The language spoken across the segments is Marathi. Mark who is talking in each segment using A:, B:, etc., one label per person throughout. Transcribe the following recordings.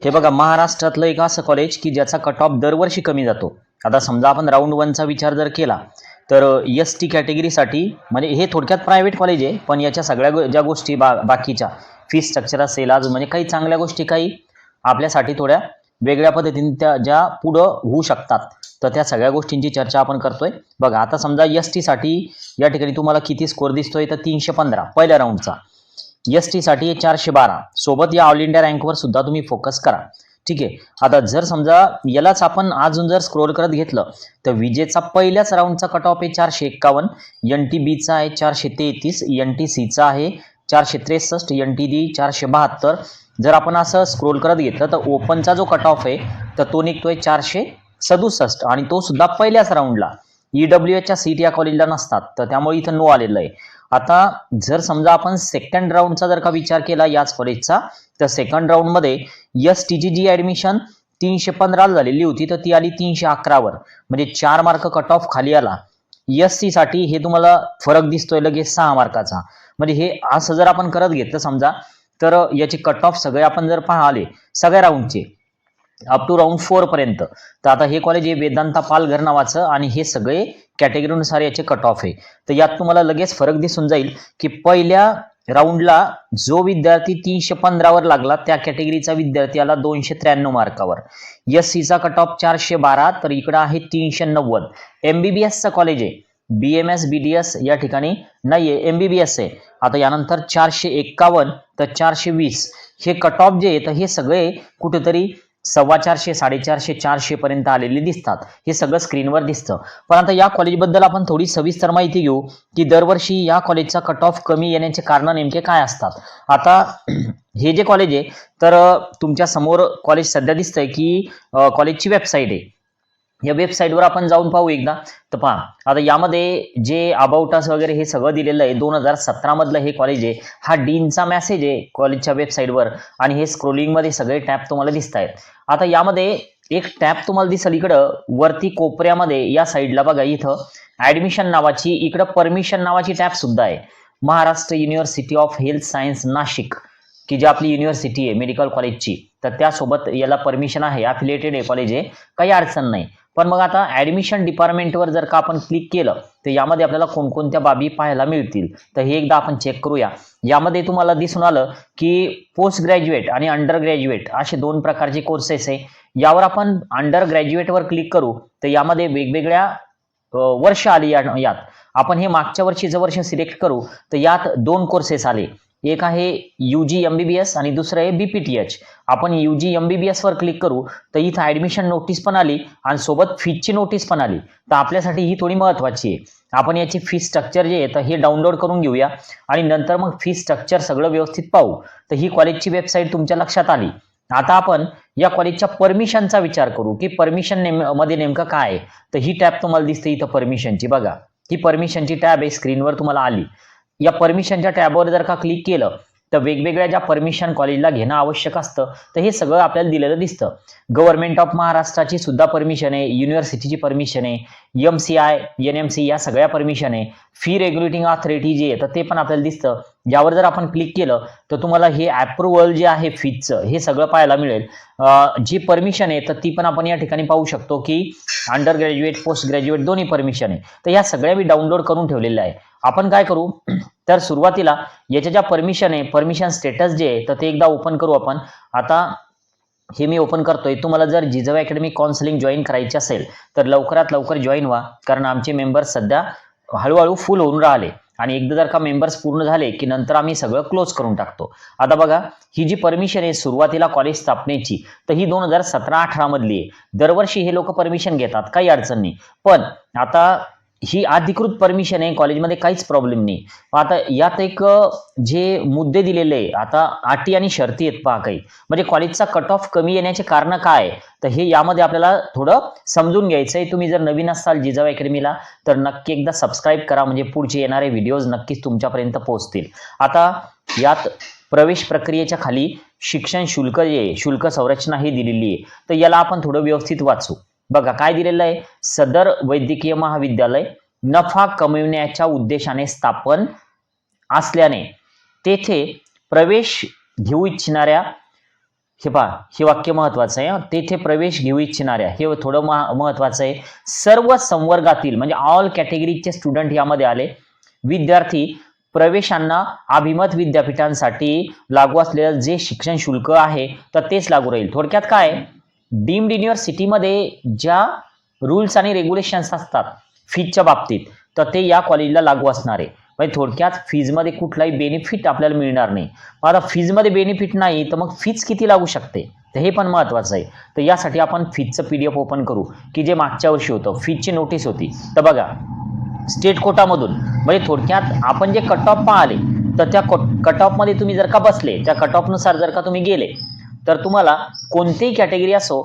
A: हे बघा, महाराष्ट्रातलं एक असं कॉलेज की ज्याचा कट ऑफ दरवर्षी कमी जातो. आता समजा आपण राऊंड वनचा विचार जर केला तर एस टी कॅटेगरीसाठी म्हणजे हे थोडक्यात प्रायव्हेट कॉलेज आहे, पण याच्या सगळ्या ज्या गोष्टी बाकीच्या फी स्ट्रक्चर असेल, अजून म्हणजे काही चांगल्या गोष्टी काही आपल्यासाठी थोड्या वेगळ्या पद्धतीने त्या ज्या पुढं होऊ शकतात, तर त्या सगळ्या गोष्टींची चर्चा आपण करतोय. बघा, आता समजा एस टीसाठी या ठिकाणी तुम्हाला किती स्कोर दिसतोय, तर 315 पहिल्या राऊंडचा. एस टी साठी 412 सोबत या ऑल इंडिया रँकवर सुद्धा तुम्ही फोकस करा. ठीक आहे. आता जर समजा यालाच आपण अजून जर स्क्रोल करत घेतलं तर विजेचा पहिल्याच राऊंडचा कट ऑफ आहे 451, एन टी बीचा आहे 433, एन टी सीचा आहे 463, एन टी डी 472. जर आपण असं स्क्रोल करत घेतलं तर ओपनचा जो कट ऑफ आहे तर तो निघतोय 467 आणि तो सुद्धा पहिल्याच राऊंडला. ईडब्ल्यू एचच्या सीट या कॉलेजला नसतात, तर त्यामुळे इथं नो आलेलं आहे. आता जर समजा आपण सेकंड राऊंडचा जर का विचार केला याच कॉलेजचा, तर सेकंड राऊंडमध्ये एस टीची जी ऍडमिशन 315 झालेली होती तर ती आली 311 वर, म्हणजे 4 मार्क कट ऑफ खाली आला. एस सी साठी हे तुम्हाला फरक दिसतोय लगेच 6 मार्काचा. म्हणजे हे असं जर आपण करत घेतलं समजा, तर याचे कट ऑफ सगळे आपण जर पाहिले सगळ्या राऊंडचे अप टू राऊंड 4 पर्यंत, तर आता हे कॉलेज आहे वेदांता पालघर नावाचं आणि हे सगळे कॅटेगरीनुसार याचे कट ऑफ आहे. तर यात तुम्हाला लगेच फरक दिसून जाईल की पहिल्या राऊंडला जो विद्यार्थी 315 वर लागला त्या कॅटेगरीचा विद्यार्थी आला 293 मार्कावर. एस सीचा कट ऑफ 412, तर इकडं आहे 390. एमबीबीएसचं कॉलेज आहे, बीएमएस बीडीएस या ठिकाणी नाहीये, एमबीबीएस आहे. आता यानंतर 451 तर 420 हे कट ऑफ जे आहे तर हे सगळे कुठेतरी 450, 450, 400 पर्यंत आलेले दिसतात. हे सगळं स्क्रीनवर दिसतं. पण आता या कॉलेजबद्दल आपण थोडी सविस्तर माहिती घेऊ की दरवर्षी या कॉलेजचा कट ऑफ कमी येण्याचे कारण नेमके काय असतात. आता हे जे कॉलेज आहे तर तुमच्या समोर कॉलेज सध्या दिसतंय की कॉलेजची वेबसाईट आहे. या वेबसाईटवर आपण जाऊन पाहू एकदा. तर पहा, आता यामध्ये जे अबाउट अस वगैरे हे सगळं दिलेलं आहे. 2017 मधलं हे कॉलेज आहे. हा डीनचा मेसेज आहे कॉलेजच्या वेबसाईटवर आणि हे स्क्रोलिंग मध्ये सगळे टॅब तुम्हाला दिसत आहेत. आता यामध्ये एक टॅब तुम्हाला दिसेल इकडं वरती कोपऱ्यामध्ये या साईडला बघा, इथं ऍडमिशन नावाची, इकडं परमिशन नावाची टॅब सुद्धा आहे. Maharashtra university of health science Nashik, की जी आपली युनिव्हर्सिटी आहे मेडिकल कॉलेजची, तर त्यासोबत याला परमिशन आहे, अफिलिएटेड आहे कॉलेज आहे, काही अडचण नाही. पण मग आता ऍडमिशन डिपार्टमेंटवर जर का आपण क्लिक केलं तर यामध्ये आपल्याला कोणकोणत्या बाबी पाहायला मिळतील, तर हे एकदा आपण चेक करूया. यामध्ये तुम्हाला दिसून आलं की पोस्ट ग्रॅज्युएट आणि अंडर ग्रॅज्युएट असे 2 प्रकारचे कोर्सेस आहे. यावर आपण अंडर ग्रॅज्युएटवर क्लिक करू तर यामध्ये वेगवेगळ्या वर्ष आली. यात आपण हे मागच्या वर्षीचं वर्ष सिलेक्ट करू तर यात 2 कोर्सेस आले. एक आहे यूजी एमबीबीएस आणि दुसरं आहे बीपीटीएच. आपण यूजी एमबीबीएस वर क्लिक करू तर इथं ऍडमिशन नोटीस पण आली आणि सोबत फीची नोटीस पण आली. तर आपल्यासाठी ही थोडी महत्वाची आहे. आपण याची फी स्ट्रक्चर जे आहे तर हे डाउनलोड करून घेऊया आणि नंतर मग फी स्ट्रक्चर सगळं व्यवस्थित पाहू. तर ही कॉलेजची वेबसाईट तुमच्या लक्षात आली. आता आपण या कॉलेजच्या परमिशनचा विचार करू की परमिशन मध्ये नेमकं काय आहे. तर ही टॅब तुम्हाला दिसते इथं परमिशनची. बघा, ही परमिशनची टॅब आहे, स्क्रीनवर तुम्हाला आली. या परमिशनच्या टॅबवर जर का क्लिक केलं तर वेगवेगळ्या ज्या परमिशन कॉलेजला घेणं आवश्यक असतं तर हे सगळं आपल्याला दिलेलं दिसतं. गव्हर्नमेंट ऑफ महाराष्ट्राची सुद्धा परमिशन आहे, युनिव्हर्सिटीची परमिशन आहे, एमसीआय, एनएमसी या सगळ्या परमिशन आहे. फी रेग्युलेटिंग ऑथॉरिटी जी आहे तर ते पण आपल्याला दिसतं. यावर जर आपण क्लिक केलं तर तुम्हाला हे अप्रुव्हल जे आहे फीचं हे सगळं पाहायला मिळेल. जी परमिशन आहे तर ती पण आपण या ठिकाणी पाहू शकतो की अंडर ग्रॅज्युएट, पोस्ट ग्रॅज्युएट दोन्ही परमिशन आहे. तर या सगळ्या मी डाउनलोड करून ठेवलेल्या आहे. आपण काय करू तर सुरुवातीला याच्या ज्या परमिशन आहे, परमिशन स्टेटस जे आहे तर ते एकदा ओपन करू आपण. आता हे मी ओपन करतोय. तुम्हाला जर जिजाऊ अकॅडमी काउन्सिलिंग जॉईन करायची असेल तर लवकरात लवकर जॉईन व्हा, कारण आमचे मेंबर्स सध्या हळूहळू फुल होऊन राहिले आणि एकदा जर का मेंबर्स पूर्ण झाले की नंतर आम्ही सगळं क्लोज करून टाकतो. आता बघा, ही जी परमिशन आहे सुरुवातीला कॉलेज स्थापनेची तर ही 2017-18 मधली आहे. दरवर्षी हे लोक परमिशन घेतात, काही अडचण नाही. पण आता ही अधिकृत परमिशन आहे, कॉलेजमध्ये काहीच प्रॉब्लेम नाही. आता यात एक जे मुद्दे दिलेले आहे, आता अटी आणि शर्ती आहेत पहा काही, म्हणजे कॉलेजचा कट ऑफ कमी येण्याचे कारण काय आहे तर हे यामध्ये आपल्याला थोडं समजून घ्यायचं आहे. तुम्ही जर नवीन असाल जिजाऊ अकॅडमीला तर नक्की एकदा सबस्क्राईब करा, म्हणजे पुढचे येणारे व्हिडिओज नक्कीच तुमच्यापर्यंत पोहोचतील. आता यात प्रवेश प्रक्रियेच्या खाली शिक्षण शुल्क जे आहे, शुल्क संरचना ही दिलेली आहे. तर याला आपण थोडं व्यवस्थित वाचू. बघा काय दिलेलं आहे, सदर वैद्यकीय महाविद्यालय नफा कमविण्याच्या उद्देशाने स्थापन असल्याने तेथे प्रवेश घेऊ इच्छिणाऱ्या हे पहा, हे वाक्य महत्वाचं आहे. तेथे प्रवेश घेऊ इच्छिणाऱ्या, हे थोडं महत्वाचं आहे. सर्व संवर्गातील म्हणजे ऑल कॅटेगरीचे स्टुडंट यामध्ये आले. विद्यार्थी प्रवेशांना अभिमत विद्यापीठांसाठी लागू असलेलं जे शिक्षण शुल्क आहे तर तेच लागू राहील. थोडक्यात काय, डीम्ड युनिव्हर्सिटीमध्ये ज्या रूल्स आणि रेग्युलेशन्स असतात फीजच्या बाबतीत तर ते या कॉलेजला लागू असणार आहे. म्हणजे थोडक्यात फीजमध्ये कुठलाही बेनिफिट आपल्याला मिळणार नाही. मग आता फीजमध्ये बेनिफिट नाही तर मग फीज किती लागू शकते तर हे पण महत्वाचं आहे. तर यासाठी आपण फीजचं PDF ओपन करू की जे मागच्या वर्षी होतं, फीजची नोटीस होती. तर बघा, स्टेट कोटामधून म्हणजे थोडक्यात आपण जे कट ऑफ पाहिले तर त्या कट ऑफमध्ये तुम्ही जर का बसले, त्या कट ऑफनुसार जर का तुम्ही गेले तर तुम्हाला कोणतीही कॅटेगरी असो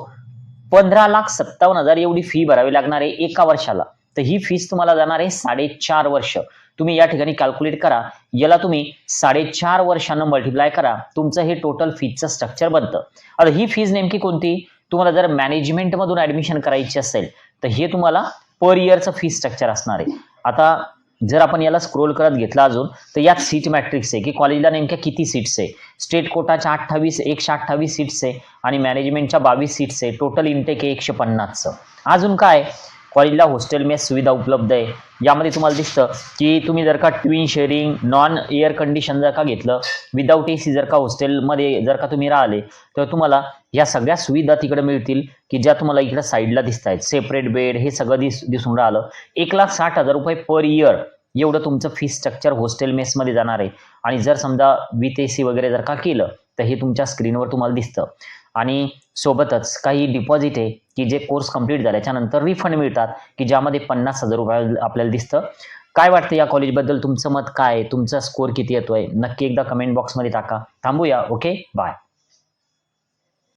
A: 15,57,000 एवढी फी भरावी लागणार आहे एका वर्षाला. तर ही फीस तुम्हाला जाणार आहे 4.5 वर्ष. तुम्ही या ठिकाणी कॅल्क्युलेट करा, याला तुम्ही 4.5 वर्षांना मल्टिप्लाय करा, तुमचं हे टोटल फीजचं स्ट्रक्चर बनतं. आता ही फीज नेमकी कोणती, तुम्हाला जर मॅनेजमेंटमधून ऍडमिशन करायची असेल तर हे तुम्हाला पर इयरचं फीज स्ट्रक्चर असणार आहे. आता जर आपण याला स्क्रोल करत घेतला अजून तर यात सीट मॅट्रिक्स आहे की कॉलेजला नेमक्या किती सीट्स आहे. स्टेट कोटाच्या 128 सीट्स आहे आणि मॅनेजमेंटच्या 22 सीट्स आहे. टोटल इनटेक आहे 150चं. अजून काय, कॉलेजला हॉस्टेल मेस सुविधा उपलब्ध आहे. यामध्ये तुम्हाला दिसतं की तुम्ही जर का twin sharing, non air condition जर का घेतलं, विदाऊट AC जर का हॉस्टेलमध्ये जर का तुम्ही राहिले तर तुम्हाला या सगळ्या सुविधा तिकडे मिळतील की ज्या तुम्हाला इकडे साईडला दिसत आहेत. सेपरेट बेड हे सगळं दिसून राहिलं. 1,60,000 रुपये पर इयर एवढं तुमचं फीस स्ट्रक्चर हॉस्टेल मेसमध्ये जाणार आहे. आणि जर समजा विथ AC वगैरे जर का केलं तर हे तुमच्या स्क्रीनवर तुम्हाला दिसतं. आणि सोबतच काही डिपॉझिट आहे की जे कोर्स कंप्लीट झाल्याच्या नंतर रिफंड मिळतात की ज्यामध्ये 50,000 रुपये आपल्याला दिसतं. काय वाटतं या कॉलेजबद्दल, तुमचं मत काय, तुमचा स्कोर किती येतोय, नक्की एकदा कमेंट बॉक्समध्ये टाका. थांबूया. Okay, bye.